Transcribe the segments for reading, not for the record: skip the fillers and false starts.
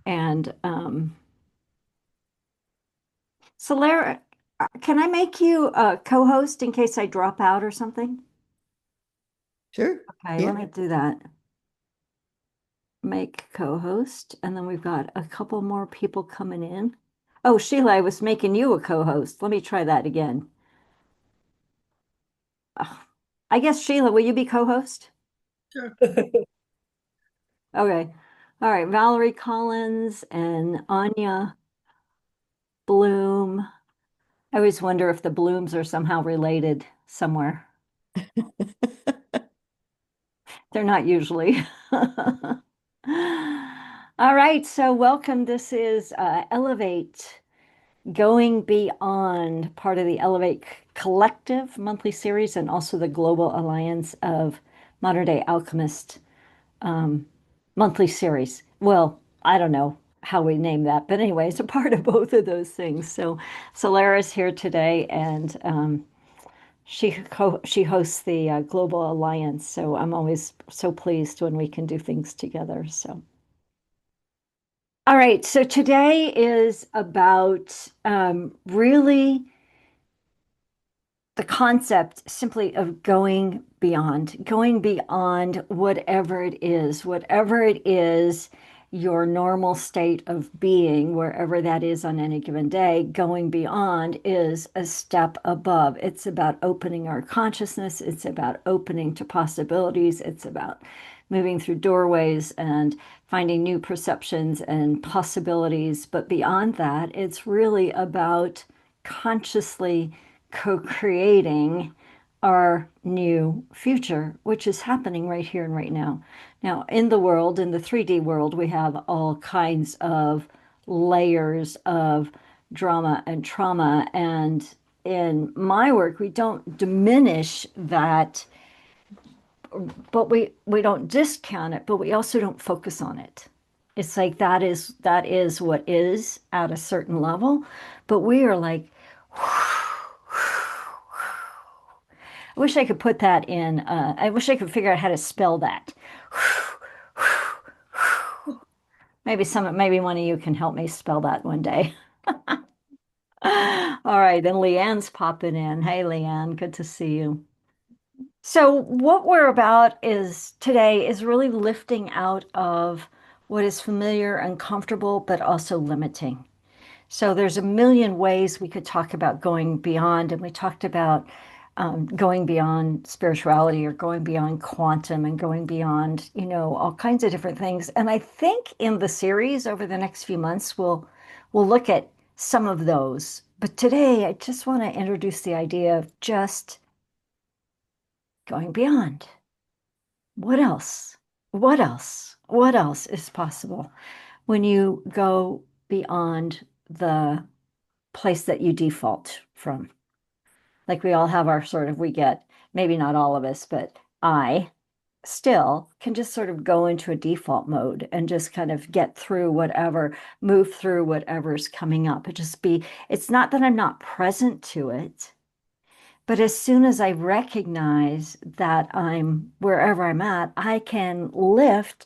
And so, Lara, can I make you a co-host in case I drop out or something? Sure. Okay, let Yeah. me do that. Make co-host, and then we've got a couple more people coming in. Oh, Sheila, I was making you a co-host. Let me try that again. Ugh. I guess Sheila, will you be co-host? Sure. Okay. All right, Valerie Collins and Anya Bloom. I always wonder if the Blooms are somehow related somewhere. They're not usually. All right, so welcome. This is Elevate, Going Beyond, part of the Elevate Collective monthly series and also the Global Alliance of Modern Day Alchemists um, monthly series. Well, I don't know how we name that, but anyway, it's a part of both of those things. So Solara's here today, and she hosts the Global Alliance. So I'm always so pleased when we can do things together. So. All right, so today is about really the concept simply of going beyond whatever it is, your normal state of being, wherever that is on any given day, going beyond is a step above. It's about opening our consciousness, it's about opening to possibilities, it's about moving through doorways and finding new perceptions and possibilities. But beyond that, it's really about consciously co-creating our new future, which is happening right here and right now. Now, in the world, in the 3D world, we have all kinds of layers of drama and trauma. And in my work, we don't diminish that, but we don't discount it, but we also don't focus on it. It's like that is what is at a certain level, but we are like, I wish I could put that in. I wish I could figure out how to spell that. Maybe one of you can help me spell that one day. All right, then Leanne's popping in. Hey, Leanne, good to see you. So, what we're about is today is really lifting out of what is familiar and comfortable, but also limiting. So there's a million ways we could talk about going beyond, and we talked about going beyond spirituality or going beyond quantum and going beyond, all kinds of different things. And I think in the series over the next few months, we'll look at some of those. But today, I just want to introduce the idea of just going beyond. What else? What else? What else is possible when you go beyond the place that you default from? Like we all have our sort of, we get, maybe not all of us, but I still can just sort of go into a default mode and just kind of get through whatever, move through whatever's coming up. It's not that I'm not present to it, but as soon as I recognize that I'm wherever I'm at, I can lift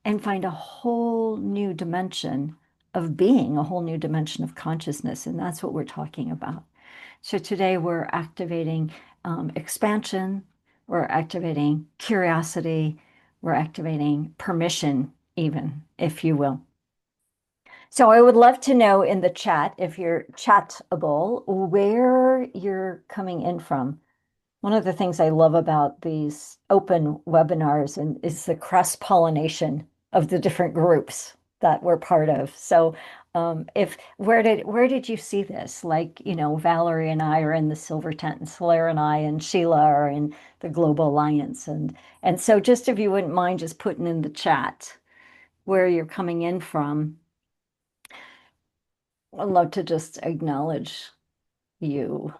and find a whole new dimension of being, a whole new dimension of consciousness. And that's what we're talking about. So today we're activating expansion, we're activating curiosity, we're activating permission, even, if you will. So I would love to know in the chat, if you're chatable, where you're coming in from. One of the things I love about these open webinars and is the cross-pollination of the different groups that we're part of. So if where did you see this? Like, Valerie and I are in the Silver Tent, and Solara and I and Sheila are in the Global Alliance. And so just if you wouldn't mind just putting in the chat where you're coming in from, I'd love to just acknowledge you.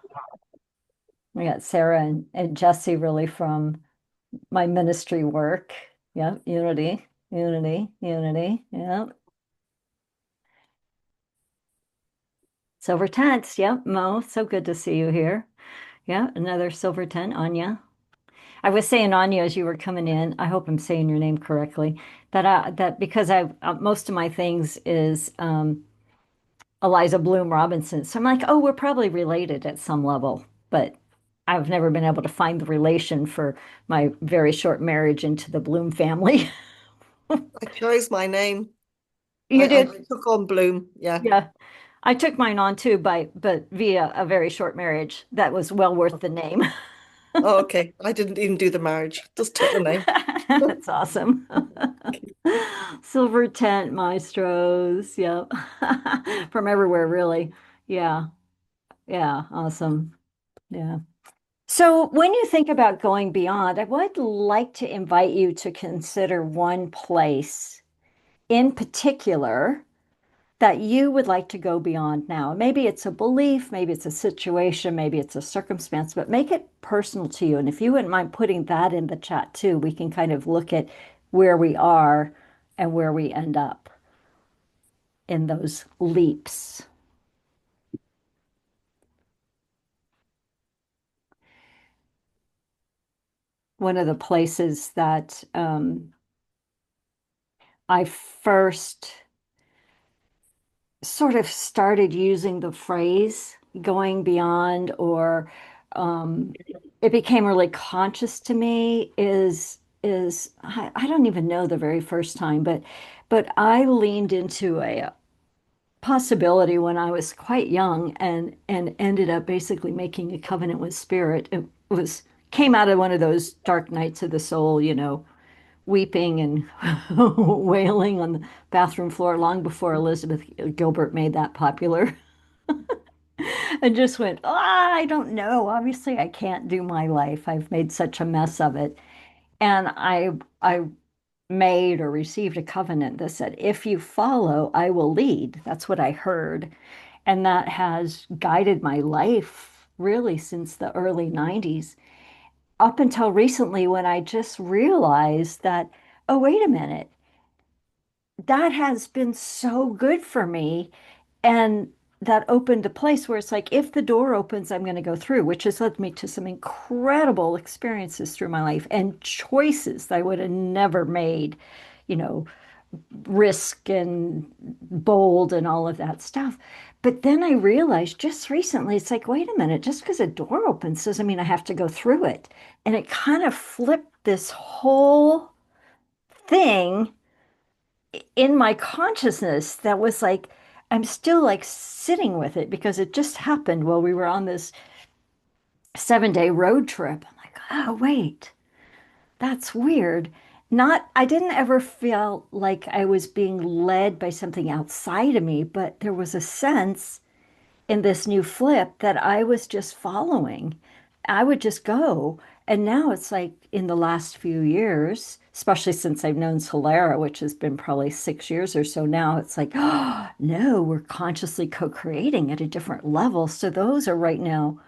We got Sarah and Jesse really from my ministry work. Yep, unity, unity, unity. Yep. Silver tents. Yep, Mo, so good to see you here. Yeah, another silver tent, Anya. I was saying Anya as you were coming in. I hope I'm saying your name correctly. That because I most of my things is Eliza Bloom Robinson. So I'm like, oh, we're probably related at some level, but I've never been able to find the relation for my very short marriage into the Bloom family. I chose my name. You I did? took on Bloom. Yeah. Yeah. I took mine on too but via a very short marriage that was well worth the name. Oh, okay. I didn't even do the marriage. Just took the name. That's awesome. Silver tent maestros. Yep. From everywhere, really. Yeah. Yeah. Awesome. Yeah. So, when you think about going beyond, I would like to invite you to consider one place in particular that you would like to go beyond now. Maybe it's a belief, maybe it's a situation, maybe it's a circumstance, but make it personal to you. And if you wouldn't mind putting that in the chat too, we can kind of look at where we are and where we end up in those leaps. One of the places that I first sort of started using the phrase going beyond, or um, it became really conscious to me is I don't even know the very first time, but I leaned into a possibility when I was quite young and ended up basically making a covenant with spirit. It was came out of one of those dark nights of the soul, weeping and wailing on the bathroom floor long before Elizabeth Gilbert made that popular. And just went, I don't know. Obviously, I can't do my life. I've made such a mess of it. And I made or received a covenant that said, if you follow, I will lead. That's what I heard. And that has guided my life really since the early 90s, up until recently when I just realized that, oh, wait a minute, that has been so good for me. And that opened a place where it's like, if the door opens, I'm going to go through, which has led me to some incredible experiences through my life and choices that I would have never made, you know, risk and bold and all of that stuff. But then I realized just recently, it's like, wait a minute, just because a door opens doesn't mean I have to go through it. And it kind of flipped this whole thing in my consciousness that was like, I'm still like sitting with it because it just happened while we were on this 7 day road trip. I'm like, oh, wait, that's weird. Not, I didn't ever feel like I was being led by something outside of me, but there was a sense in this new flip that I was just following. I would just go. And now it's like in the last few years, especially since I've known Solera, which has been probably 6 years or so now, it's like, oh, no, we're consciously co-creating at a different level. So those are right now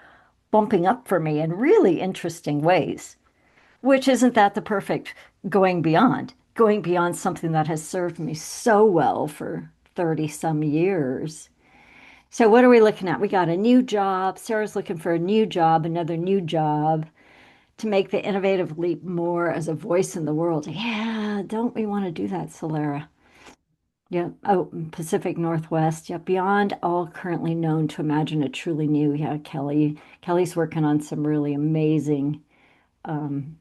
bumping up for me in really interesting ways, which isn't that the perfect going beyond something that has served me so well for 30 some years. So what are we looking at? We got a new job. Sarah's looking for a new job, another new job to make the innovative leap more as a voice in the world. Yeah, don't we want to do that, Solera? Yeah. Oh, Pacific Northwest. Yeah. Beyond all currently known to imagine a truly new. Yeah, Kelly. Kelly's working on some really um,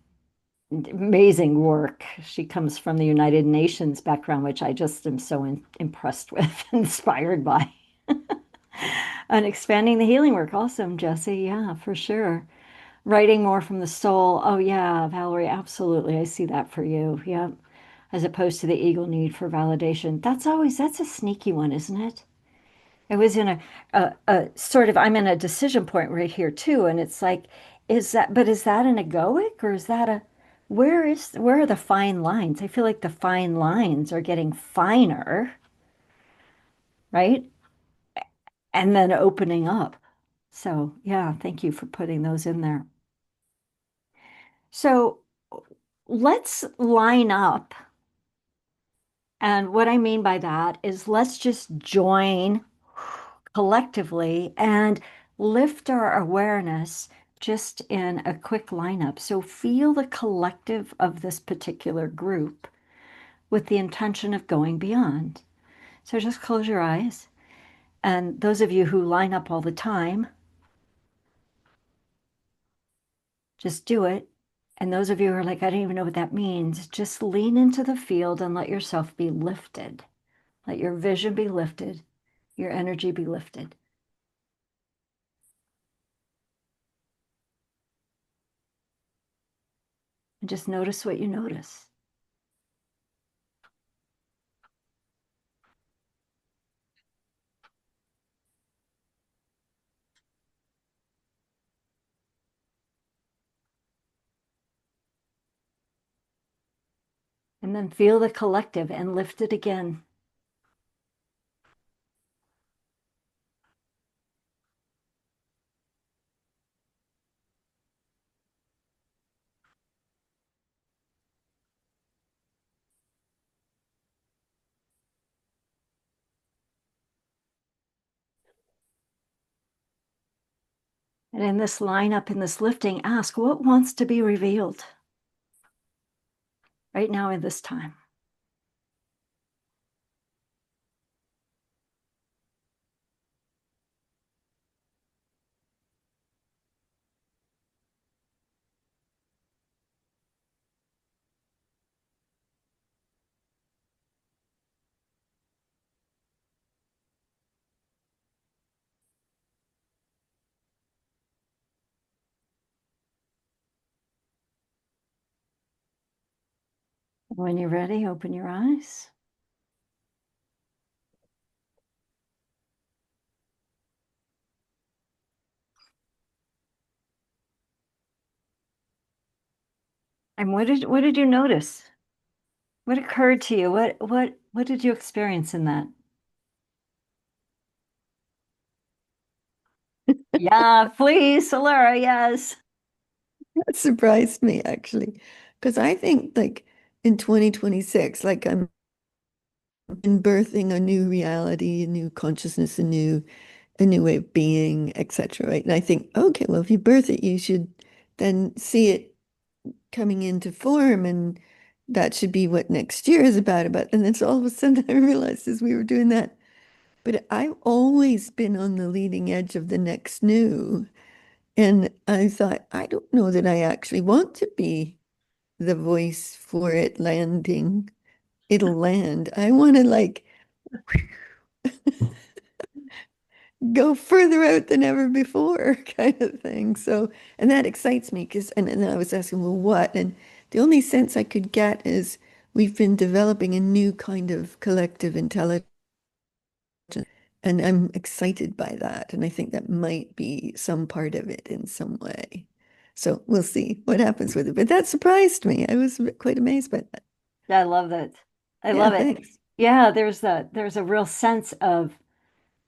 amazing work. She comes from the United Nations background, which I just am so impressed with, inspired by. And expanding the healing work. Awesome, Jesse. Yeah, for sure. Writing more from the soul. Oh, yeah, Valerie, absolutely. I see that for you. Yeah. As opposed to the ego need for validation. That's a sneaky one, isn't it? I was in a sort of, I'm in a decision point right here too. And it's like, is that an egoic or is that where are the fine lines? I feel like the fine lines are getting finer, right? And then opening up. So, yeah, thank you for putting those in there. So, let's line up. And what I mean by that is let's just join collectively and lift our awareness just in a quick lineup. So feel the collective of this particular group with the intention of going beyond. So just close your eyes. And those of you who line up all the time, just do it. And those of you who are like, I don't even know what that means, just lean into the field and let yourself be lifted. Let your vision be lifted, your energy be lifted. And just notice what you notice. And then feel the collective and lift it again. And in this lineup, in this lifting, ask what wants to be revealed right now in this time. When you're ready, open your eyes. And what did you notice? What occurred to you? What did you experience in that? Yeah, please, Solara, yes. That surprised me actually, because I think like in 2026, like I'm in birthing a new reality, a new consciousness, a new way of being, etc. Right? And I think, okay, well, if you birth it, you should then see it coming into form, and that should be what next year is about. And then so all of a sudden I realized as we were doing that, but I've always been on the leading edge of the next new. And I thought, I don't know that I actually want to be the voice for it landing. It'll land. I want to like go further out than ever before, kind of thing. So, and that excites me because, and I was asking, well, what? And the only sense I could get is we've been developing a new kind of collective intelligence, and I'm excited by that. And I think that might be some part of it in some way. So we'll see what happens with it. But that surprised me. I was quite amazed by that. I love it. I Yeah, love it. thanks. Yeah, there's a real sense of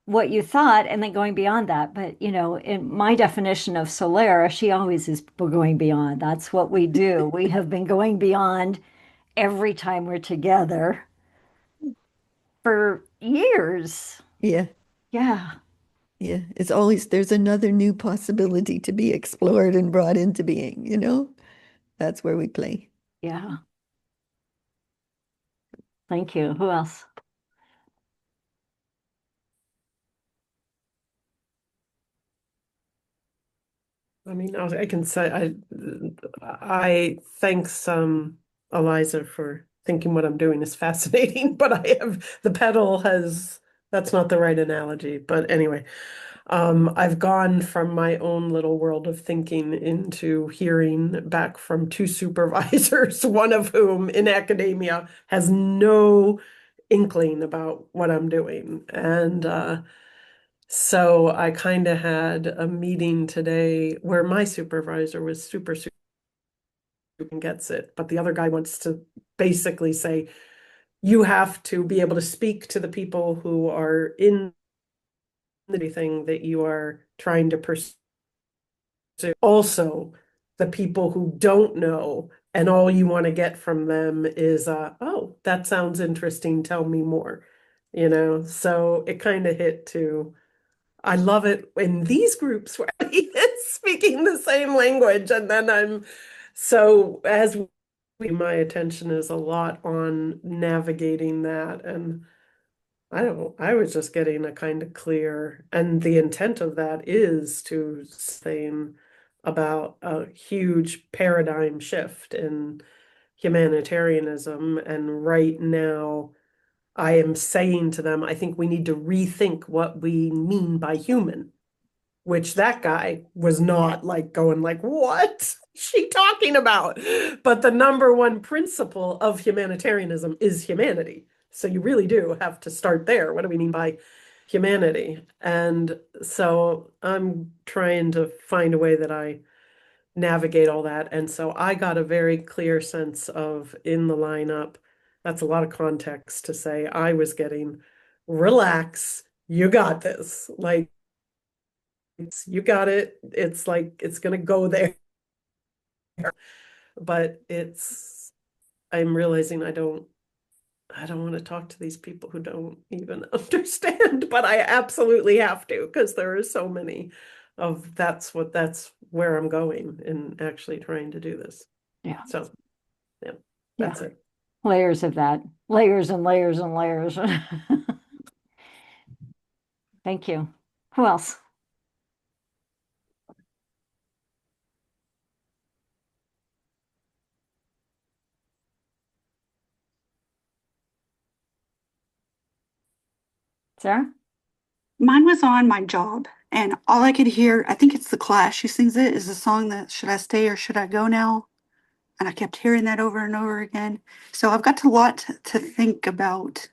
what you thought and then going beyond that. But in my definition of Solera, she always is going beyond. That's what we do. We have been going beyond every time we're together for years. Yeah. Yeah, Yeah, it's always there's another new possibility to be explored and brought into being, you know? That's where we play. yeah. Thank you. Who else? I mean, I can say I thanks Aliza for thinking what I'm doing is fascinating, but I have the pedal has that's not the right analogy. But anyway, I've gone from my own little world of thinking into hearing back from two supervisors, one of whom in academia has no inkling about what I'm doing. And so I kind of had a meeting today where my supervisor was super and gets it, but the other guy wants to basically say, you have to be able to speak to the people who are in the thing that you are trying to pursue. Also, the people who don't know, and all you want to get from them is, oh, that sounds interesting. Tell me more. So it kind of hit to I love it in these groups where it's speaking the same language. And then so as my attention is a lot on navigating that. And I don't know, I was just getting a kind of clear, and the intent of that is to saying about a huge paradigm shift in humanitarianism. And right now, I am saying to them, I think we need to rethink what we mean by human, which that guy was not like going like, what is she talking about? But the number one principle of humanitarianism is humanity. So you really do have to start there. What do we mean by humanity? And so I'm trying to find a way that I navigate all that. And so I got a very clear sense of in the lineup. That's a lot of context to say I was getting relax, you got this. Like you got it. It's like it's gonna go there. But I'm realizing I don't want to talk to these people who don't even understand, but I absolutely have to because there are so many of that's where I'm going in actually trying to do this. Yeah. So yeah, Yeah. that's it. Layers of that. Layers and layers and layers. Thank you. Who else? Sarah? Mine was on my job, and all I could hear, I think it's The Clash who sings it, is the song that Should I Stay or Should I Go Now? And I kept hearing that over and over again. So I've got a lot to think about,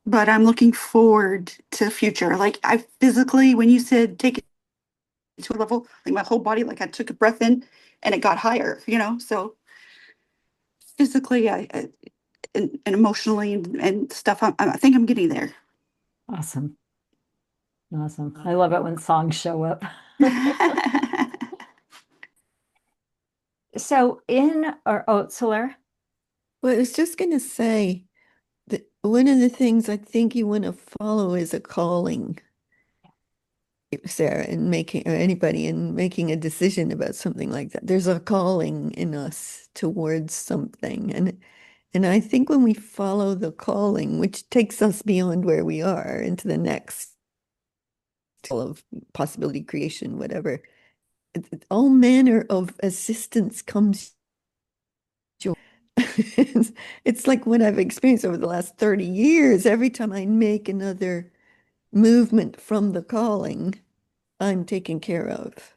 but I'm looking forward to the future. Like I physically, when you said take it to a level, like my whole body, like I took a breath in and it got higher, So physically, and emotionally and stuff, I think I'm getting there. Awesome. Awesome. I love it when songs show up. So in our Solar, Well, I was just going to say that one of the things I think you want to follow is a calling, Sarah, in making, or anybody in making a decision about something like that. There's a calling in us towards something. And I think when we follow the calling, which takes us beyond where we are into the next level of possibility creation, whatever, all manner of assistance comes. It's like what I've experienced over the last 30 years. Every time I make another movement from the calling, I'm taken care of.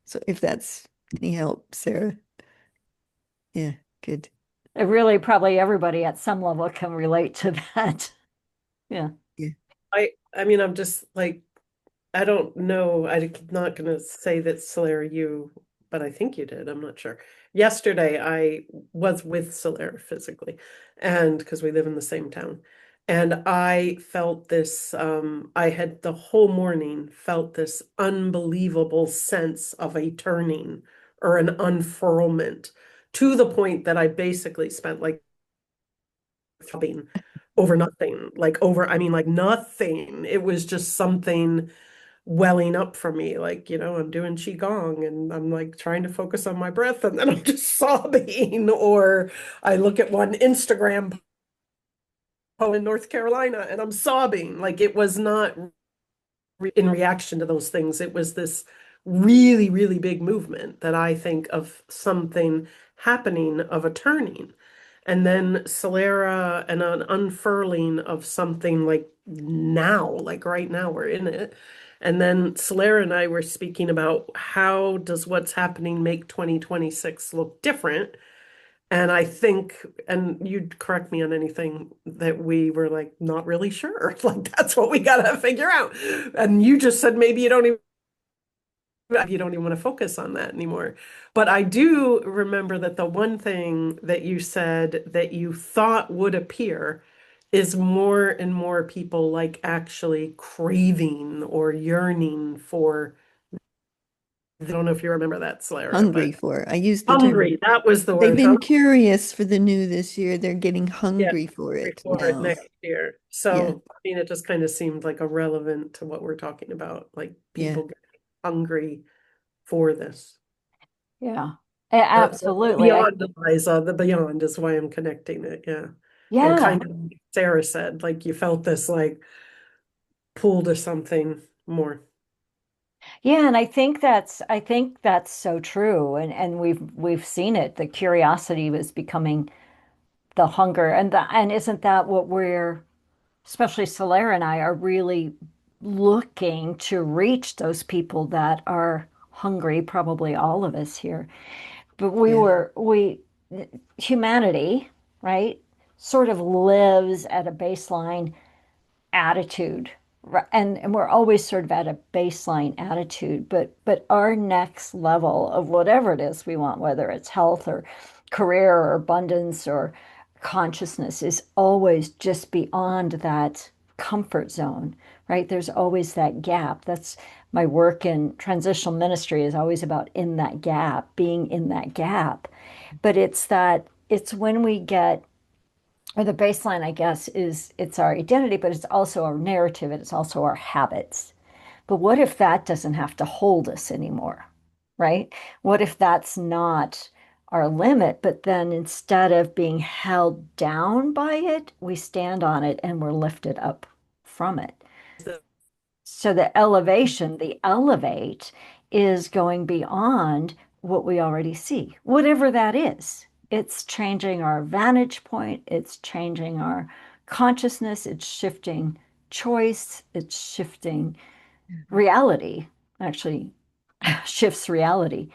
So if that's any help, Sarah, yeah, good. really probably everybody at some level can relate to that. Yeah. Yeah. I mean, I'm just like I don't know. I'm not going to say that Solara you, but I think you did. I'm not sure. Yesterday, I was with Solara physically, and because we live in the same town, and I felt this. I had the whole morning felt this unbelievable sense of a turning or an unfurlment to the point that I basically spent like throbbing over nothing, I mean, like nothing. It was just something welling up for me. Like, I'm doing Qigong and I'm like trying to focus on my breath and then I'm just sobbing. Or I look at one Instagram post in North Carolina and I'm sobbing. Like it was not in reaction to those things. It was this really, really big movement that I think of something happening, of a turning. And then Solera and an unfurling of something like now, like right now we're in it. And then Solera and I were speaking about how does what's happening make 2026 look different? And I think, and you'd correct me on anything that we were like not really sure. Like that's what we gotta figure out. And you just said maybe you don't even want to focus on that anymore. But I do remember that the one thing that you said that you thought would appear is more and more people like actually craving or yearning for. I don't know if you remember that, Slara, Hungry but for. I used the term. hungry, that was the They've word, been huh? curious for the new this year. They're getting Yeah, hungry for it for it now. next year. Yeah, So, I mean, it just kind of seemed like irrelevant to what we're talking about, like yeah. people. hungry for this. Yeah. The Absolutely. beyond, Eliza, the beyond is why I'm connecting it. Yeah. And Yeah. kind of like Sarah said, like you felt this like pull to something more. Yeah, and I think that's so true. And we've seen it. The curiosity was becoming the hunger. And isn't that what we're, especially Solara and I, are really looking to reach those people that are hungry, probably all of us here. But Yeah. humanity, right, sort of lives at a baseline attitude. And we're always sort of at a baseline attitude, but our next level of whatever it is we want, whether it's health or career or abundance or consciousness, is always just beyond that comfort zone, right? There's always that gap. That's my work in transitional ministry is always about in that gap, being in that gap. But it's when we get, or the baseline, I guess, is it's our identity, but it's also our narrative and it's also our habits. But what if that doesn't have to hold us anymore, right? What if that's not our limit, but then instead of being held down by it, we stand on it and we're lifted up from it. So the elevate is going beyond what we already see, whatever that is. It's changing our vantage point, it's changing our consciousness, it's shifting choice, it's shifting reality, actually shifts reality.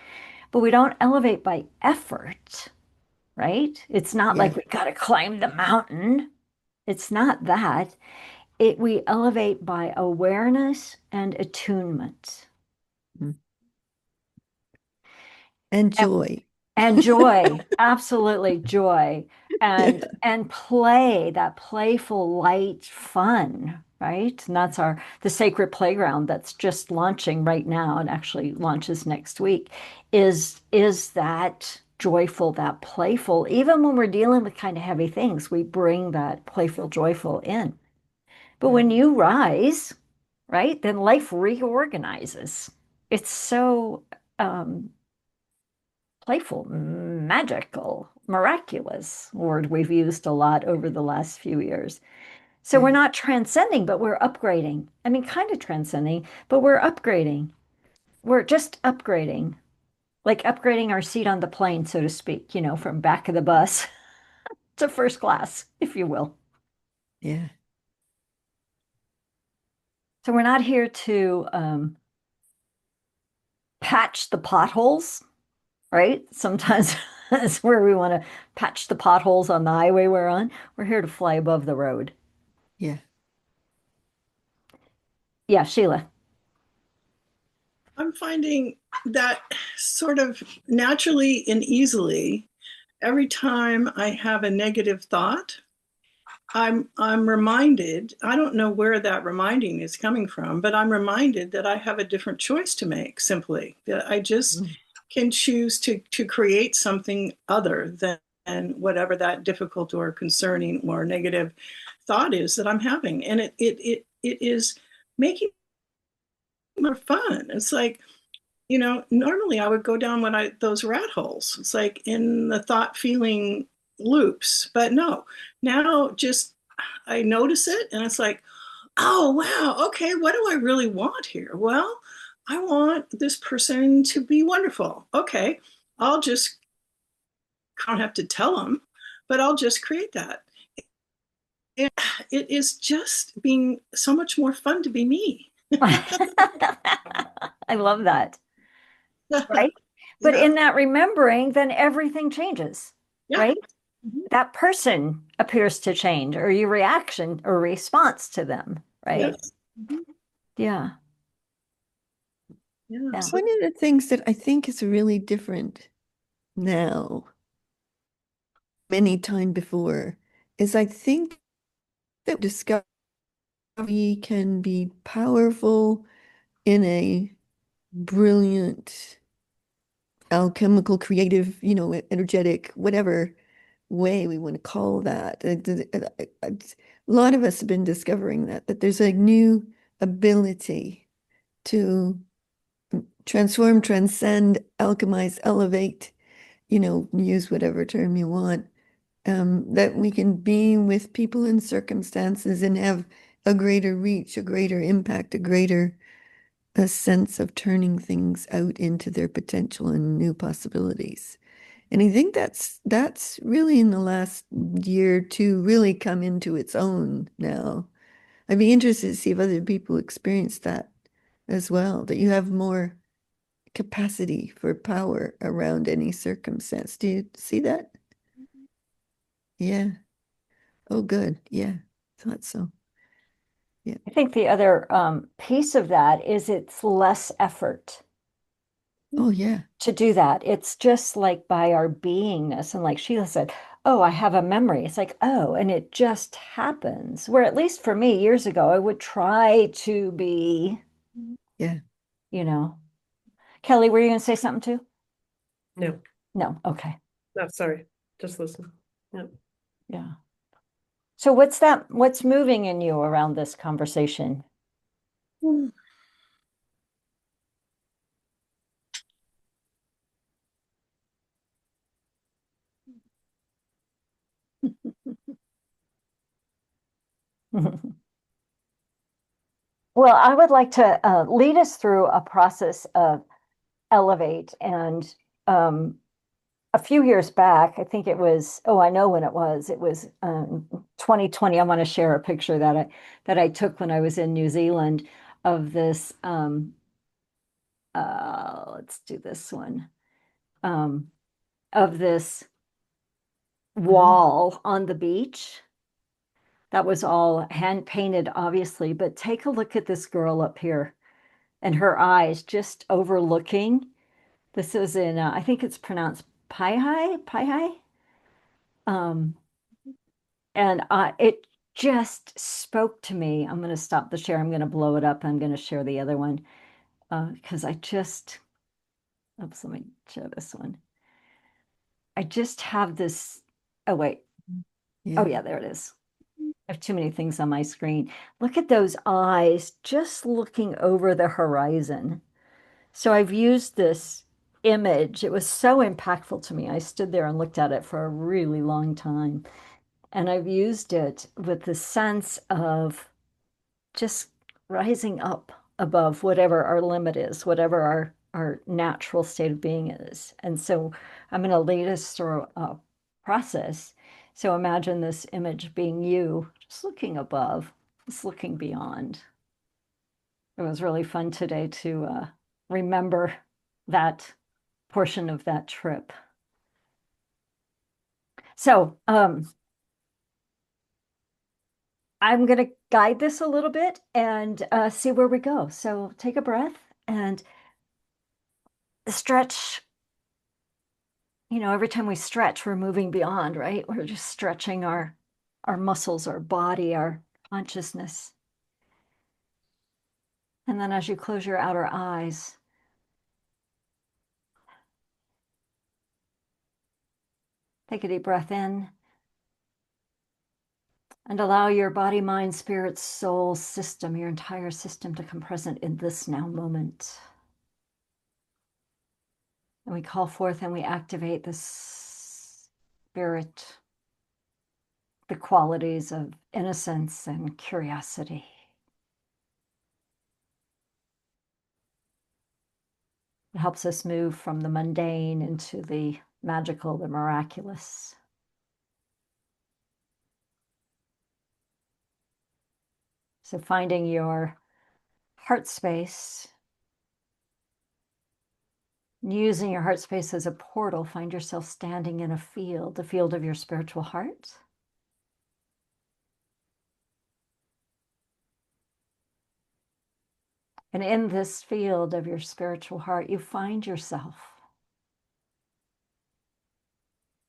But we don't elevate by effort, right? It's not Yeah. like we got to climb the mountain. It's not that. We elevate by awareness and attunement Mm. And and, joy. and joy, absolutely joy, Yeah. and play, that playful, light fun, right? And that's the sacred playground that's just launching right now and actually launches next week. Is that joyful, that playful, even when we're dealing with kind of heavy things, we bring that playful, joyful in. But Yeah. when you rise, right, then life reorganizes. It's so um, playful, magical, miraculous word we've used a lot over the last few years. So we're Yeah. not transcending, but we're upgrading. I mean, kind of transcending, but we're upgrading. We're just upgrading, like upgrading our seat on the plane, so to speak, from back of the bus to first class, if you will. Yeah. So we're not here to patch the potholes, right? Sometimes that's where we want to patch the potholes on the highway we're on. We're here to fly above the road. Yeah. Yeah, Sheila. I'm finding that sort of naturally and easily, every time I have a negative thought, I'm reminded, I don't know where that reminding is coming from, but I'm reminded that I have a different choice to make simply. That I just Mm. can choose to create something other than whatever that difficult or concerning or negative thought is that I'm having. And it is making it more fun. It's like, normally I would go down those rat holes. It's like in the thought feeling loops, but no, now just I notice it and it's like, oh, wow, okay, what do I really want here? Well, I want this person to be wonderful. Okay, I'll just, I don't have to tell them, but I'll just create that. It, it is just being so much more fun to be me. I love that, right? But Yeah, in that remembering, then everything changes, yeah. right? That person appears to change, or your reaction or response to them, right? Yes. Mhm. Yeah, Yeah, yeah. so One of the things that I think is really different now, many time before, is I think that discovery can be powerful in a brilliant, alchemical, creative, energetic, whatever way we want to call that. A lot of us have been discovering that there's a new ability to transform, transcend, alchemize, elevate, use whatever term you want, that we can be with people and circumstances and have a greater reach, a greater impact, a sense of turning things out into their potential and new possibilities. And I think that's really in the last year or two really come into its own now. I'd be interested to see if other people experience that as well, that you have more capacity for power around any circumstance. Do you see that? Yeah. Oh, good. Yeah. Thought so. Yeah. I think the other piece of that is it's less effort Oh, yeah. to do that. It's just like by our beingness. And like Sheila said, oh, I have a memory. It's like, oh, and it just happens. Where at least for me years ago, I would try to be, Yeah. you know. Kelly, were you going to say something too? No, No. Okay. no, sorry. Just listen. Yeah. Yeah. So what's moving in you around this conversation? Well, I would like to lead us through a process of elevate. And a few years back, I think it was, oh, I know when it was. It was 2020. I want to share a picture that I took when I was in New Zealand of this. Let's do this one. Um, of this wall on the beach. That was all hand painted, obviously, but take a look at this girl up here and her eyes just overlooking. This is in, I think it's pronounced Pai Pai. Um, and it just spoke to me. I'm going to stop the share. I'm going to blow it up. I'm going to share the other one because oops, let me share this one. I just have this. Oh, wait. Yeah. Oh, yeah, there it is. I have too many things on my screen. Look at those eyes just looking over the horizon. So I've used this image. It was so impactful to me. I stood there and looked at it for a really long time. And I've used it with the sense of just rising up above whatever our limit is, whatever our natural state of being is. And so I'm going to lead us through a process. So imagine this image being you, just looking above, just looking beyond. It was really fun today to remember that portion of that trip. So I'm going to guide this a little bit and see where we go. So take a breath and stretch. Every time we stretch, we're moving beyond, right? We're just stretching our muscles, our body, our consciousness. And then as you close your outer eyes, take a deep breath in and allow your body, mind, spirit, soul system, your entire system to come present in this now moment. And we call forth and we activate the spirit, the qualities of innocence and curiosity. It helps us move from the mundane into the magical, the miraculous. So finding your heart space, using your heart space as a portal, find yourself standing in a field, the field of your spiritual heart. And in this field of your spiritual heart, you find yourself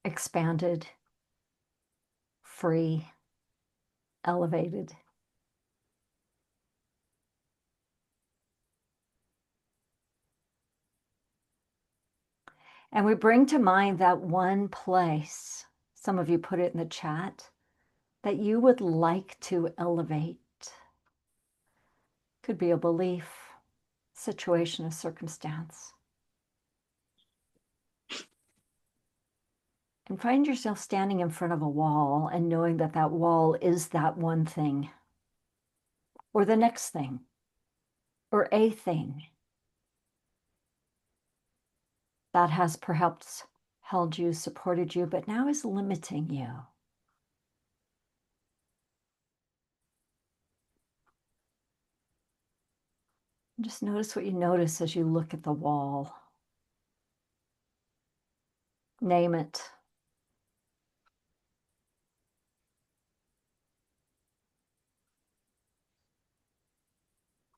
expanded, free, elevated. And we bring to mind that one place, some of you put it in the chat, that you would like to elevate. Could be a belief, situation or circumstance. And find yourself standing in front of a wall and knowing that that wall is that one thing, or the next thing, or a thing that has perhaps held you, supported you, but now is limiting you. Just notice what you notice as you look at the wall. Name it.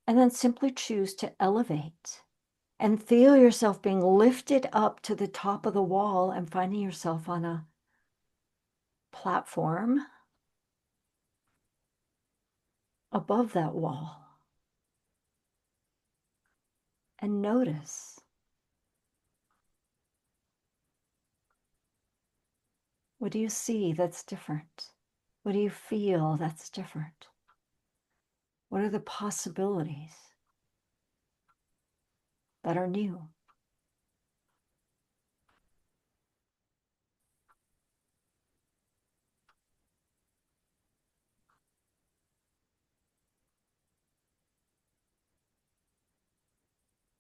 And then simply choose to elevate and feel yourself being lifted up to the top of the wall and finding yourself on a platform above that wall. And notice, what do you see that's different? What do you feel that's different? What are the possibilities that are new?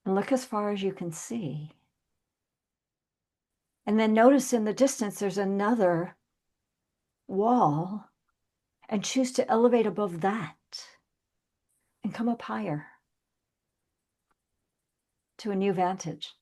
And look as far as you can see. And then notice in the distance there's another wall, and choose to elevate above that and come up higher to a new vantage.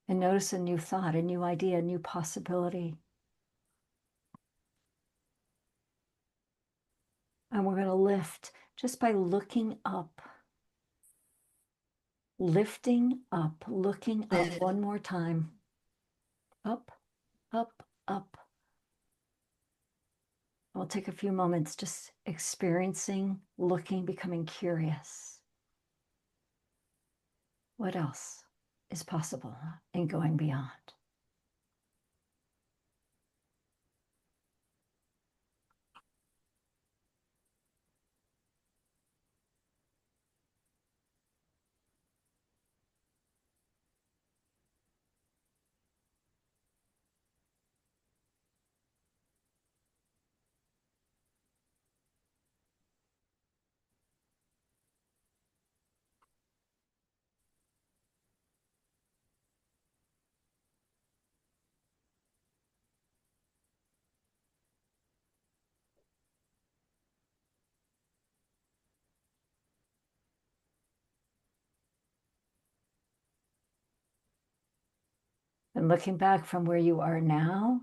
And notice a new thought, a new idea, a new possibility. And we're going to lift just by looking up. Lifting up, looking up one more time. Up, up, up. We'll take a few moments just experiencing, looking, becoming curious. What else is possible in going beyond? And looking back from where you are now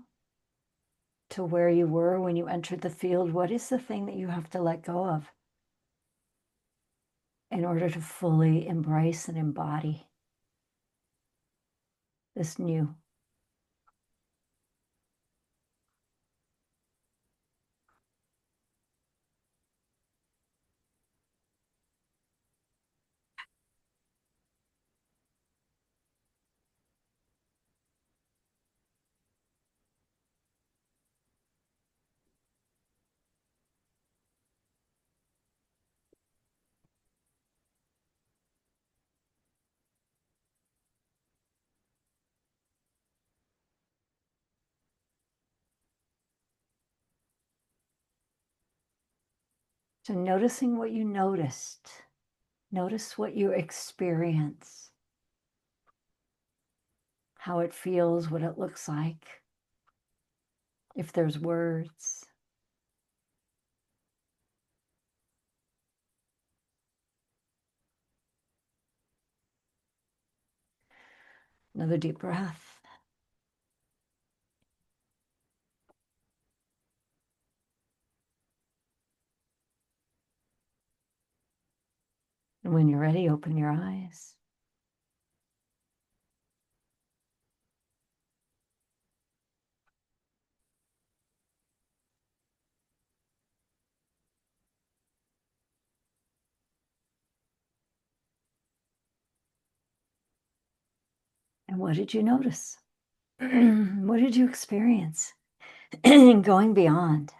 to where you were when you entered the field, what is the thing that you have to let go of in order to fully embrace and embody this new? So noticing what you noticed, notice what you experience, how it feels, what it looks like, if there's words. Another deep breath. And when you're ready, open your eyes. And what did you notice? What did you experience? Going beyond.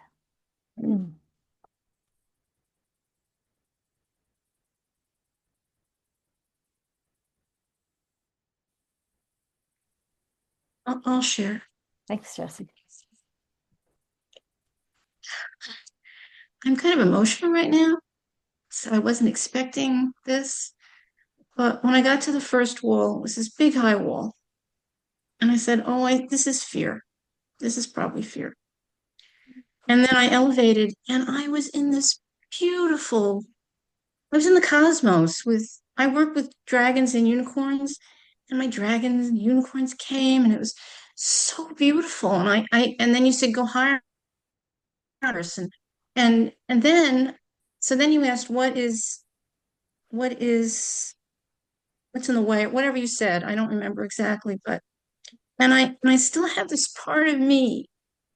I'll share. Thanks, Jesse. I'm kind of emotional right now, so I wasn't expecting this. But when I got to the first wall, it was this big high wall. And I said, oh, this is fear. This is probably fear. And then I elevated and I was in this beautiful, I was in the cosmos I work with dragons and unicorns, and my dragons and unicorns came and it was so beautiful. And and then you said, go higher, person. And then, so then you asked, what is, what's in the way? Whatever you said, I don't remember exactly, but, and I still have this part of me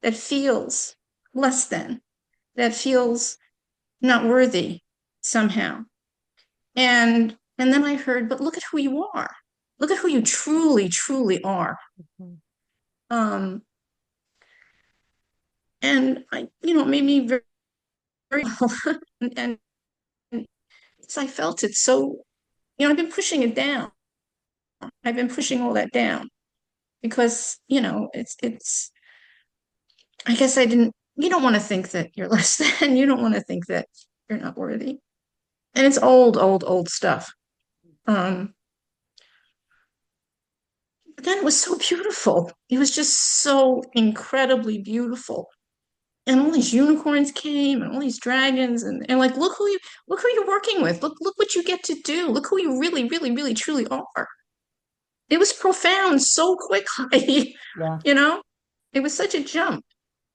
that feels less than, that feels not worthy somehow. And then I heard, but look at who you are. Look at who you truly, truly are. Mhm. Um, and it made me very, very well. and so I felt it. So, I've been pushing it down. I've been pushing all that down because, I guess you don't want to think that you're less than, you don't want to think that you're not worthy. And it's old, old, old stuff. Um, but then it was so beautiful. It was just so incredibly beautiful. And all these unicorns came and all these dragons and like look who you're working with. Look what you get to do. Look who you really, really, really truly are. It was profound so quickly, Yeah. you know? It was such a jump.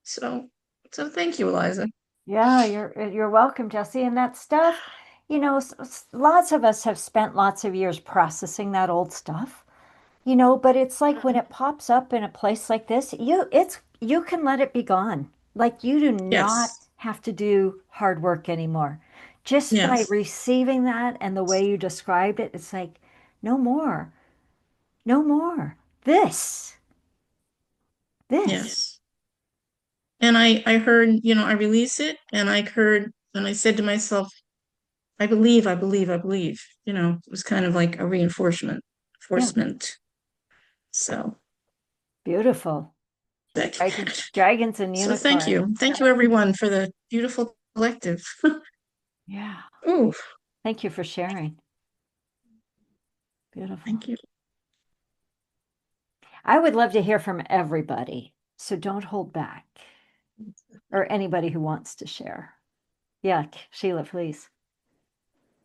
So so thank you, Eliza. Yeah, you're welcome, Jesse. And that stuff, lots of us have spent lots of years processing that old stuff, but it's like when it pops up in a place like this, you can let it be gone. Like you do not Yes. have to do hard work anymore. Just by Yes. receiving that and the way you described it, it's like, no more, no more. This, this. Yes. And I heard, I release it and I heard and I said to myself, I believe, I believe, I believe. It was kind of like a reinforcement, Yeah, enforcement. So beautiful. like that. Dragons and So thank unicorns. you. Thank you everyone for the beautiful collective. Yeah. Ooh, Thank you for sharing. Beautiful. thank you. I would love to hear from everybody, so don't hold back, or anybody who wants to share. Yeah, Sheila, please.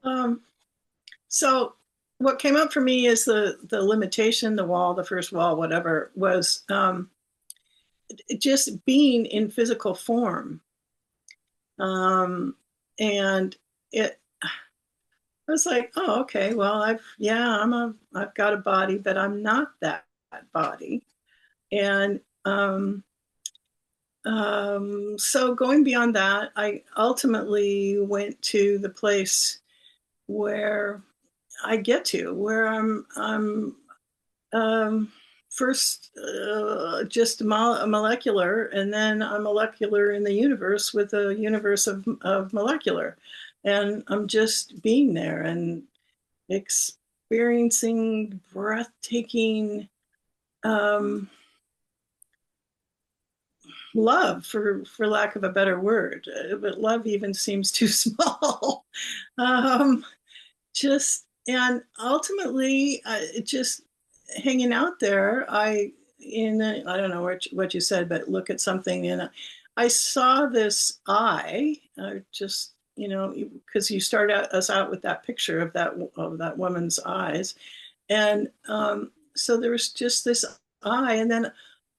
Um, so what came up for me is the limitation, the wall, the first wall, whatever, was just being in physical form. And it I was like, oh, okay, well, I've got a body, but I'm not that body. And so going beyond that, I ultimately went to the place where I get to, where I'm first just molecular, and then I'm molecular in the universe with a universe of molecular. And I'm just being there and experiencing breathtaking um, love, for lack of a better word. But love even seems too small. um, just and ultimately, just hanging out there. I don't know what you said, but look at something, and I saw this eye. Just because you start us out with that picture of that woman's eyes, and so there was just this eye, and then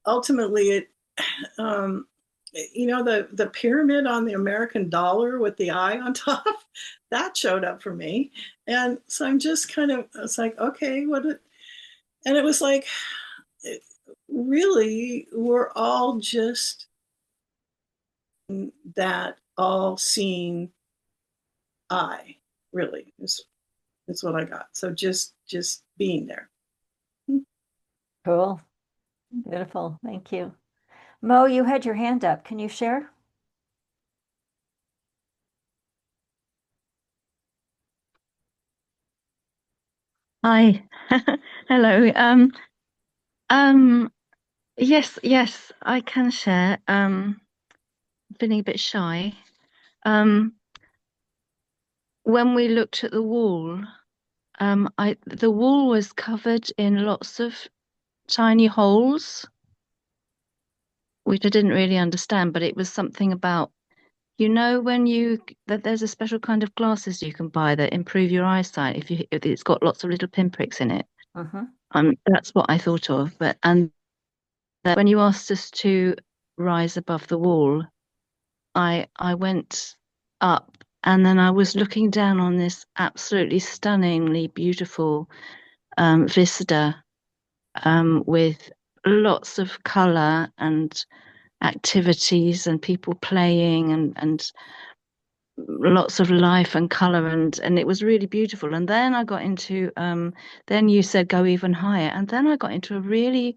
ultimately it um, the pyramid on the American dollar with the eye on top, that showed up for me. And so I'm just kind of, it's like, okay, and it was like, really, we're all just that all seeing eye, really, is what I got. So just being there. Cool. Beautiful. Thank you. Mo, you had your hand up. Can you share? Hi. Hello. Um, yes, I can share. Feeling a bit shy. Um, when we looked at the wall, the wall was covered in lots of tiny holes, which I didn't really understand, but it was something about, when that there's a special kind of glasses you can buy that improve your eyesight if it's got lots of little pinpricks in it. Uh-huh. That's what I thought of. But and then when you asked us to rise above the wall, I went up and then I was looking down on this absolutely stunningly beautiful vista with lots of color and activities and people playing and lots of life and color and it was really beautiful. And then I got into then you said go even higher, and then I got into a really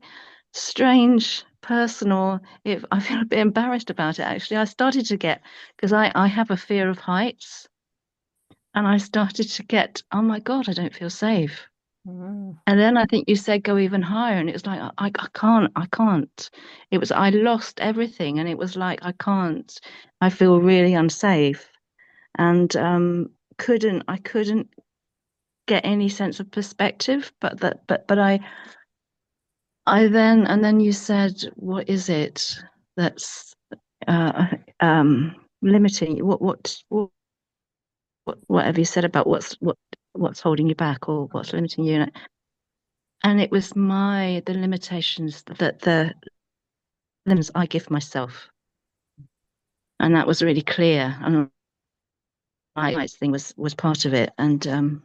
strange personal if I feel a bit embarrassed about it actually. I started to get, because I have a fear of heights, and I started to get, oh my God, I don't feel safe. Mm. And then I think you said go even higher, and it was like I can't. It was, I lost everything, and it was like I can't. I feel really unsafe, and I couldn't get any sense of perspective. But I then, and then you said, what is it that's uh, limiting you? Whatever you said about what's holding you back or what's limiting you, and it was the limitations that the limits I give myself, and that was really clear. And my thing was part of it, and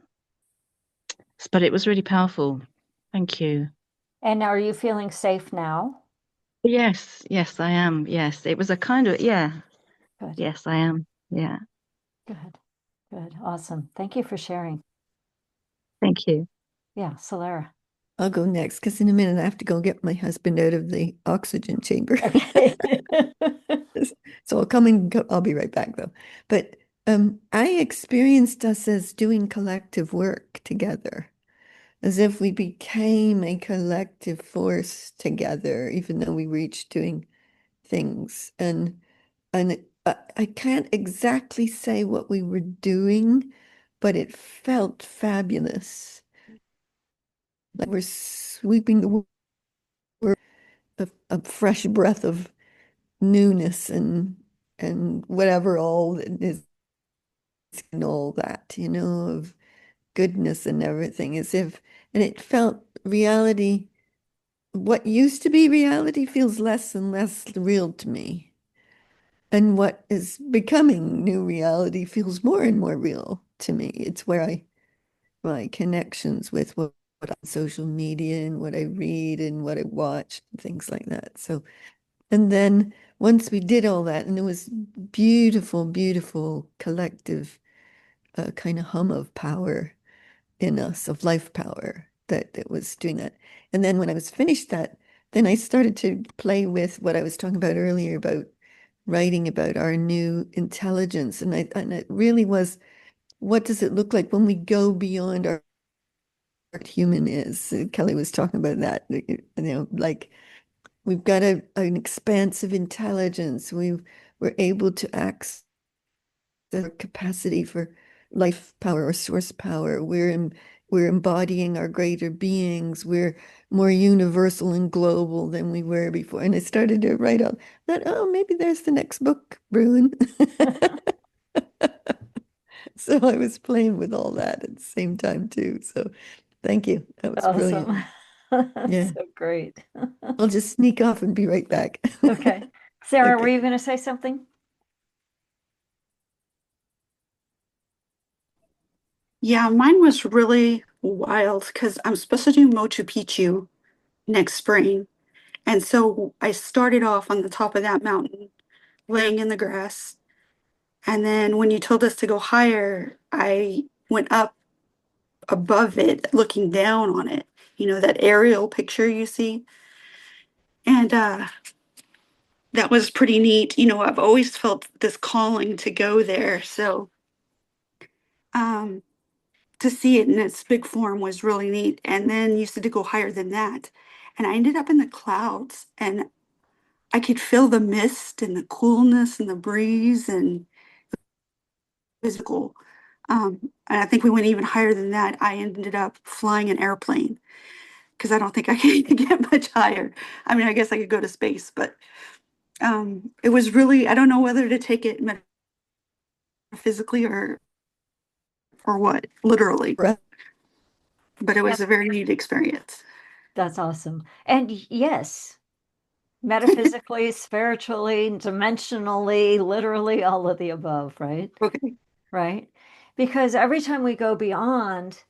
but it was really powerful. Thank you. And are you feeling safe now? Yes, I am. Yes, it was a kind of, yeah. Good, Yes, I am. Yeah. good, good. Awesome. Thank you for sharing. Thank you. Yeah, Solara. I'll go next because in a minute I have to go get my husband out of the oxygen chamber. Okay. So I'll be right back though. But I experienced us as doing collective work together, as if we became a collective force together, even though we were each doing things. And I can't exactly say what we were doing, but it felt fabulous. Like we're sweeping the world, a fresh breath of newness and whatever all that is and all that, of goodness and everything, as if, and it felt reality, what used to be reality feels less and less real to me. And what is becoming new reality feels more and more real to me. It's where my connections with what on social media and what I read and what I watch and things like that. So, and then once we did all that, and it was beautiful, beautiful collective kind of hum of power in us, of life power that was doing that. And then when I was finished that, then I started to play with what I was talking about earlier about writing about our new intelligence. And it really was, what does it look like when we go beyond our what human is? Kelly was talking about that, like we've got an expansive intelligence. We're able to access the capacity for life power or source power. We're embodying our greater beings. We're more universal and global than we were before. And I started to write out that, oh, maybe there's the next book brewing. So I was playing with all that at the same time too. So thank you. That was brilliant. Awesome. Yeah. So great. I'll just sneak off and be right back. Okay. Sarah, were Okay. you going to say something? Yeah, mine was really wild because I'm supposed to do Machu Picchu next spring. And so I started off on the top of that mountain, laying in the grass. And then when you told us to go higher, I went up above it, looking down on it, that aerial picture you see. And that was pretty neat. I've always felt this calling to go there. So um, to see it in its big form was really neat. And then you said to go higher than that. And I ended up in the clouds and I could feel the mist and the coolness and the breeze and physical. And I think we went even higher than that. I ended up flying an airplane because I don't think I can get much higher. I mean, I guess I could go to space, but it was really, I don't know whether to take it metaphysically or what, literally, Breath. but it was That's, a very neat experience. that's awesome. And yes, metaphysically, spiritually, dimensionally, literally, all of the above, right? Okay. Right? Because every time we go beyond,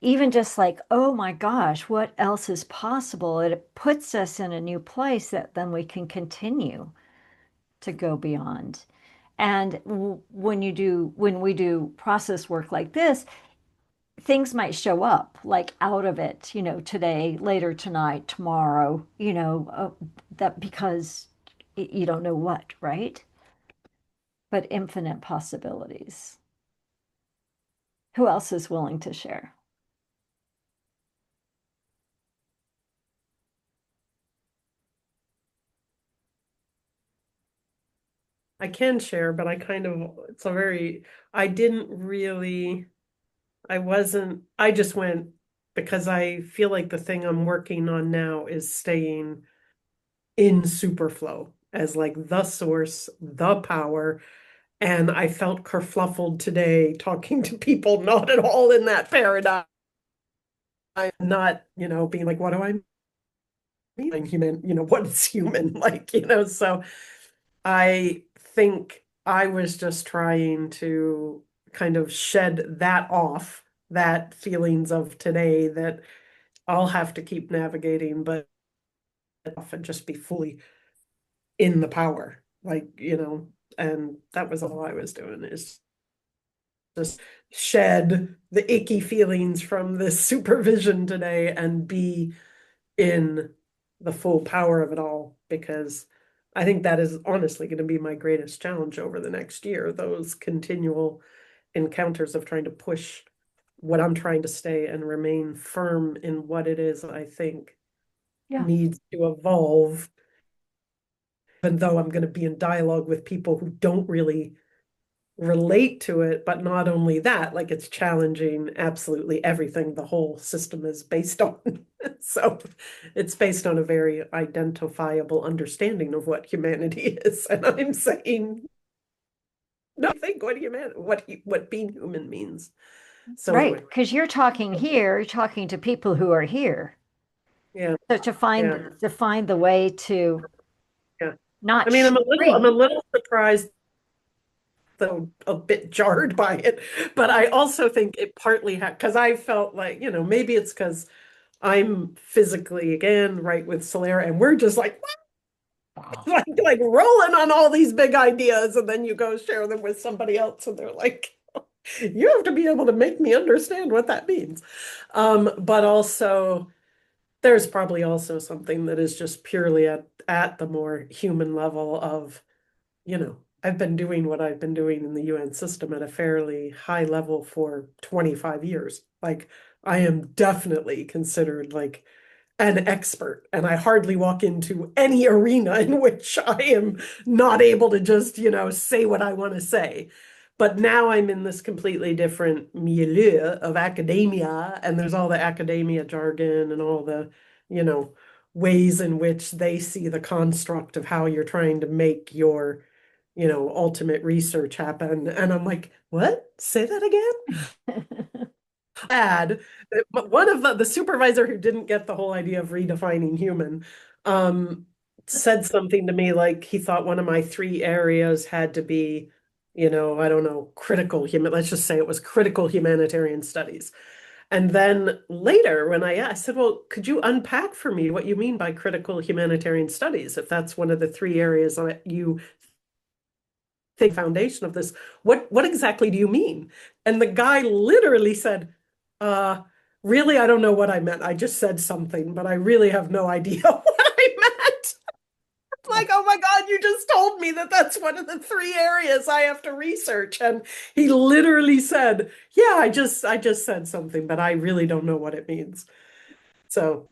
even just like, oh my gosh, what else is possible? It puts us in a new place that then we can continue to go beyond. And when we do process work like this, things might show up like out of it, today, later tonight, tomorrow, that because you don't know what, right? But infinite possibilities. Who else is willing to share? I can share, but it's a very, I didn't really, I just went because I feel like the thing I'm working on now is staying in superflow as like the source, the power. And I felt kerfluffled today talking to people not at all in that paradigm. I'm not, being like, what do I mean? I'm human, what is human? Like, so I think I was just trying to kind of shed that off, that feelings of today that I'll have to keep navigating, but off and just be fully in the power. Like, and that was all I was doing is just shed the icky feelings from this supervision today and be in the full power of it all, because I think that is honestly going to be my greatest challenge over the next year, those continual encounters of trying to push what I'm trying to stay and remain firm in what it is I think Yeah. needs to evolve, even though I'm going to be in dialogue with people who don't really relate to it. But not only that, like it's challenging absolutely everything the whole system is based on. So it's based on a very identifiable understanding of what humanity is. And I'm saying, no, think what being human means. So Right. anyway, Because you're talking to people who are here. yeah, So to yeah, find the way to yeah. I not mean, I'm a shrink. little surprised, though a bit jarred by it, but I also think it partly had because I felt like, maybe it's because I'm physically again right with Solera, and we're just like like rolling on all these big ideas, and then you go share them with somebody else, and they're like, you have to be able to make me understand what that means. But also there's probably also something that is just purely at the more human level of, I've been doing what I've been doing in the UN system at a fairly high level for 25 years. Like I am definitely considered like an expert, and I hardly walk into any arena in which I am not able to just, say what I want to say. But now I'm in this completely different milieu of academia, and there's all the academia jargon and all the, you know, ways in which they see the construct of how you're trying to make your, ultimate research happen. And I'm like, what? Say that again? Bad. One of the supervisor who didn't get the whole idea of redefining human um said something to me like he thought one of my three areas had to be, I don't know, let's just say it was critical humanitarian studies. And then later when I said, well, could you unpack for me what you mean by critical humanitarian studies, if that's one of the three areas that you think foundation of this, what exactly do you mean? And the guy literally said, uh Really, I don't know what I meant. I just said something, but I really have no idea what I meant. Like, oh my God, you just told me that that's one of the three areas I have to research. And he literally said, yeah, I just said something, but I really don't know what it means. So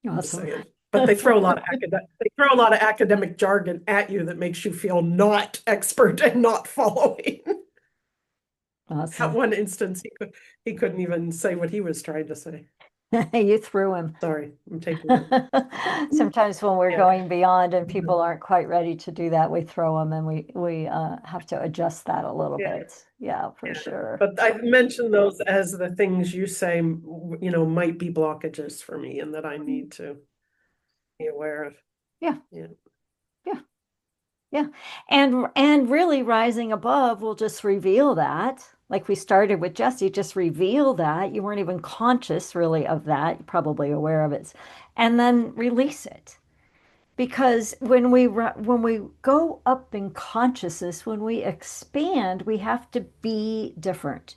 I'm just Awesome. saying. But they throw a lot of academic jargon at you that makes you feel not expert and not following. That Awesome. one instance, he couldn't even say what he was trying to say. You threw him. Sorry, I'm taking it. Sometimes when we're Yeah. going beyond and people aren't quite ready to do that, we throw them and we have to adjust that a little Yeah. bit. Yeah, for Yeah. sure. But I mentioned those as the things you say, might be blockages for me and that I need to be aware of. Yeah, Yeah. yeah, yeah. And really rising above will just reveal that. Like we started with Jesse, just reveal that. You weren't even conscious really of that. You're probably aware of it. And then release it. Because when we go up in consciousness, when we expand, we have to be different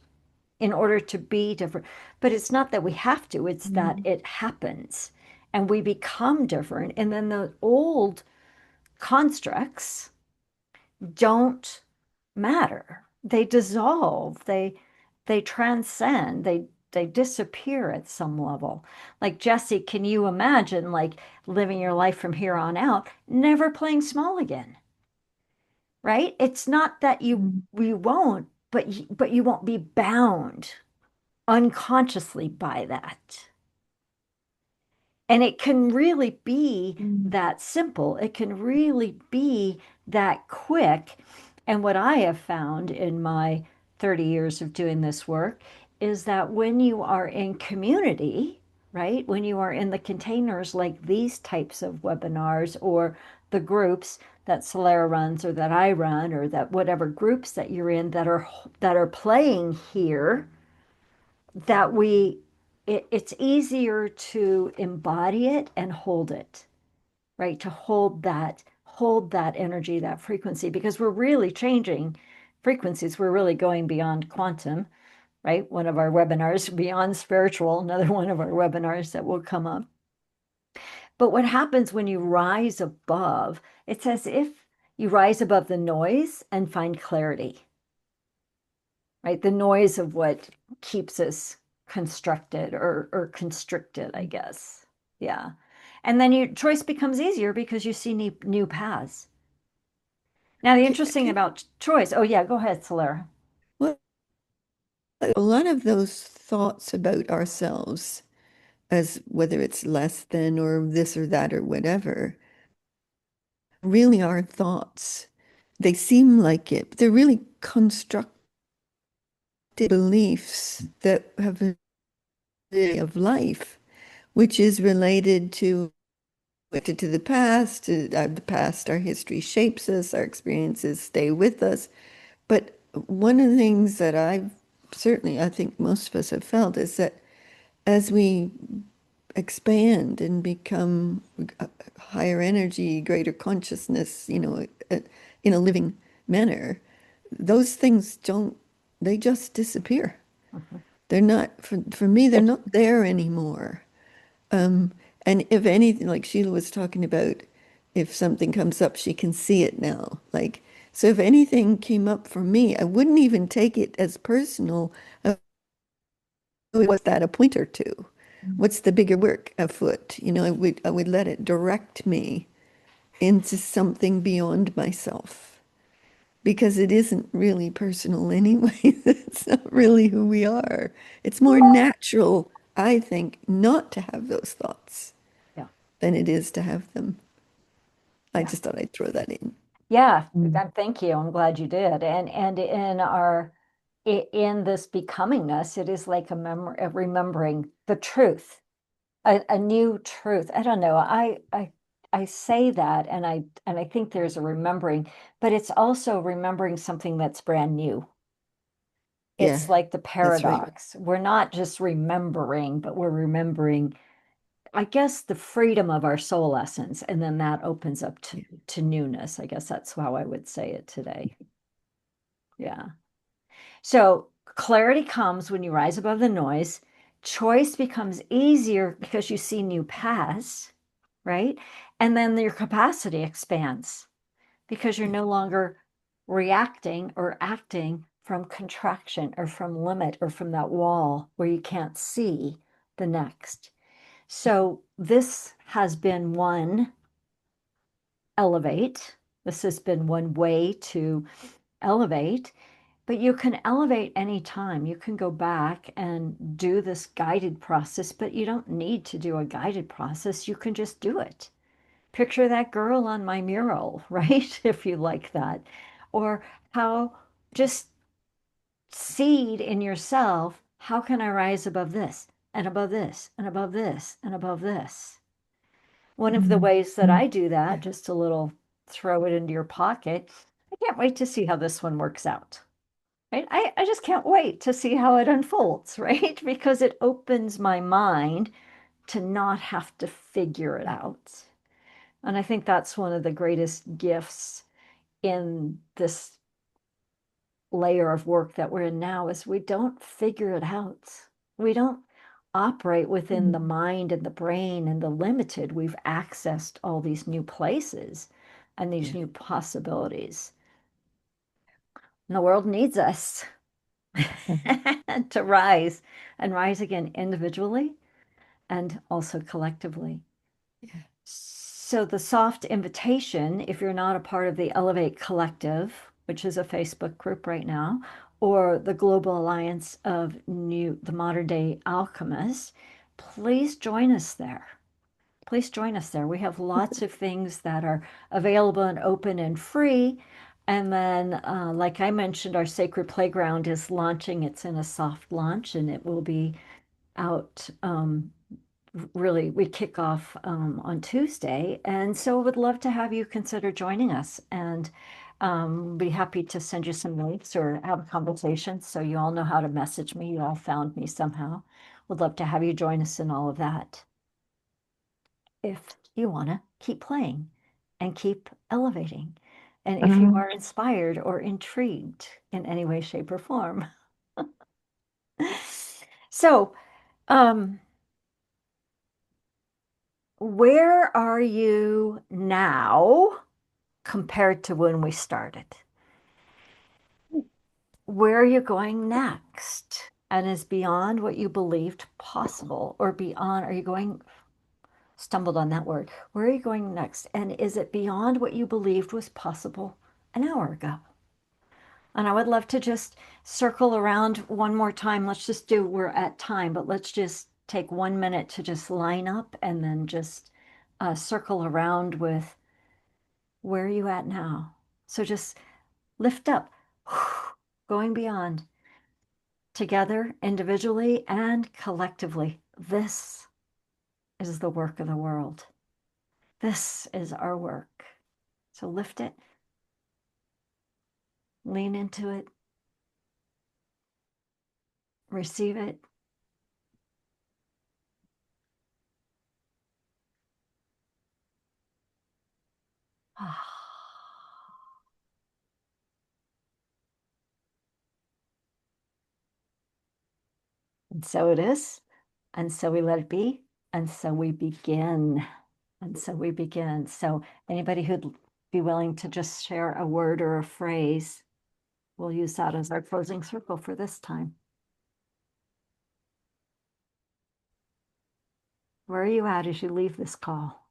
in order to be different. But it's not that we have to, it's that it happens and we become different. And then the old constructs don't matter. They dissolve. They transcend. They disappear at some level. Like Jesse, can you imagine like living your life from here on out, never playing small again? Right? It's not that you won't, but you won't be bound unconsciously by that. And it can really be that simple. It can really be that quick. And what I have found in my 30 years of doing this work is that when you are in community, right, when you are in the containers like these types of webinars or the groups that Solera runs or that I run or that whatever groups that you're in that are playing here, that it's easier to embody it and hold it, right? To hold that energy, that frequency, because we're really changing frequencies. We're really going beyond quantum, right? One of our webinars, Beyond Spiritual, another one of our webinars that will come up. But what happens when you rise above, it's as if you rise above the noise and find clarity, right? The noise of what keeps us constructed or constricted, I guess. Yeah. And then your choice becomes easier because you see new paths. Now, the interesting Okay. about choice, oh, yeah, go ahead, Solera. Well, a lot of those thoughts about ourselves, as whether it's less than or this or that or whatever, really are thoughts. They seem like it, but they're really constructed beliefs that have a way of life, which is related to the past. The past, our history shapes us, our experiences stay with us. But one of the things that I think most of us have felt is that as we expand and become higher energy, greater consciousness, in a living manner, those things they just disappear. Mhm. They're not, for me, they're not there anymore. Um, and if anything, like Sheila was talking about, if something comes up, she can see it now. Like, so if anything came up for me, I wouldn't even take it as personal. What's that a pointer to? What's the bigger work afoot? I would let it direct me into something beyond myself because it isn't really personal anyway. It's not really who we are. It's more natural, I think, not to have those thoughts Yeah. than it is to have them. I Yeah. just thought I'd throw that in. Yeah. Thank you. I'm glad you did. And in this becomingness, it is like a remembering the truth, a new truth. I don't know. I say that and I think there's a remembering, but it's also remembering something that's brand new. Yeah, It's like the that's right. paradox. We're not just remembering, but we're remembering, I guess, the freedom of our soul essence. And then that opens up Yeah. to newness. I guess that's how I would say it today. Yeah. So clarity comes when you rise above the noise. choice becomes easier because you see new paths, right? And then your capacity expands because you're no longer reacting or acting from contraction or from limit or from that wall where you can't see the next. So this has been one elevate. This has been one way to elevate, but you can elevate anytime. You can go back and do this guided process, but you don't need to do a guided process. You can just do it. Picture that girl on my mural, right? If you like that. Or how just seed in yourself, how can I rise above this and above this and above this and above this? One of the ways that I do that, just a little throw it into your pocket, I can't wait to see how this one works out. Right? I just can't wait to see how it unfolds, right? Because it opens my mind to not have to figure it out. And I think that's one of the greatest gifts in this layer of work that we're in now is we don't figure it out. We don't operate within the mind and the brain and the limited. We've accessed all these new places and these new possibilities. And the world needs us to rise and rise again individually and also collectively. So the soft invitation, if you're not a part of the Elevate Collective, which is a Facebook group right now, or the Global Alliance of the Modern Day Alchemists, please join us there. Please join us there. We have lots of things that are available and open and free. And then, like I mentioned, our Sacred Playground is launching. It's in a soft launch and it will be out really, we kick off on Tuesday. And so would love to have you consider joining us and be happy to send you some links or have a conversation so you all know how to message me. You all found me somehow. Would love to have you join us in all of that if you want to keep playing and keep elevating. And if you are inspired or intrigued in any way, shape, or form. So, where are you now compared to when we started? Where are you going next? And is beyond what you believed possible or beyond, are you going, stumbled on that word, where are you going next? And is it beyond what you believed was possible an hour ago? And I would love to just circle around one more time. Let's just do, we're at time, but let's just take 1 minute to just line up and then just circle around with where are you at now? So just lift up, going beyond together, individually and collectively. This is the work of the world. This is our work. So lift it, lean into it, receive it. And so it is. And so we let it be. And so we begin. And so we begin. So anybody who'd be willing to just share a word or a phrase, we'll use that as our closing circle for this time. Where are you at as you leave this call?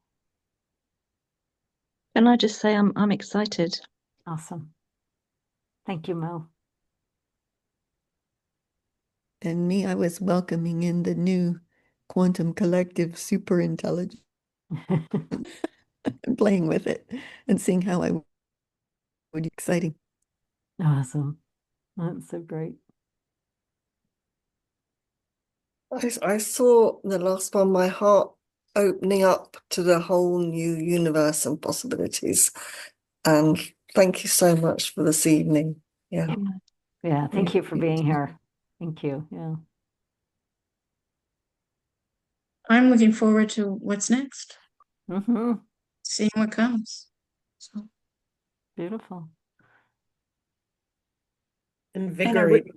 Can I just say I'm excited? Awesome. Thank you, Mo. And me, I was welcoming in the new quantum collective super intelligence and playing with it and seeing how I would be exciting. Awesome. That's so great. I saw the last one, my heart opening up to the whole new universe and possibilities. And thank you so much for this evening. Yeah. Yeah, thank you for being here. Thank you. Yeah. I'm looking forward to what's next, Mm-hmm. seeing what comes. So Beautiful. And I would, Invigorating.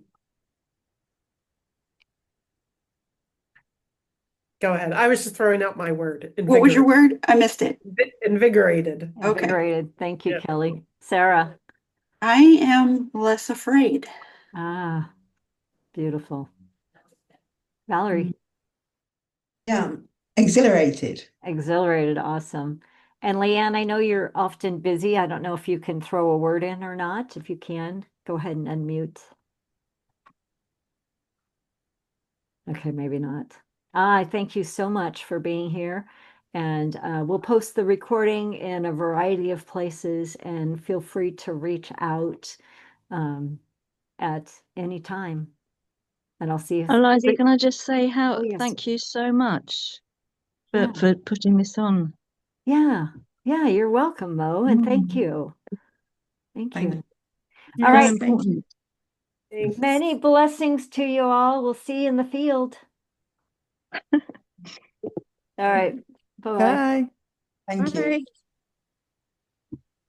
Go ahead. I was just throwing out my word. What was your word? I missed it. Invigorated. Okay. Invigorated. Thank you, Yeah. Kelly. Sarah. I am less afraid. Ah, beautiful. Valerie. Yeah, exhilarated. Exhilarated. Awesome. And Leanne, I know you're often busy. I don't know if you can throw a word in or not. If you can, go ahead and unmute. Okay, maybe not. Thank you so much for being here. And we'll post the recording in a variety of places, and feel free to reach out at any time. And I'll see if Eliza, can I just say Oh, yes. thank you so much Yeah. for putting this on. Yeah. Yeah, you're welcome, Mo, and thank you. Thank Thank you. Yeah, All Very right. thank you. important. Thanks. Many blessings to you all. We'll see you in the field. All right. Bye-bye. Bye. you. Bye.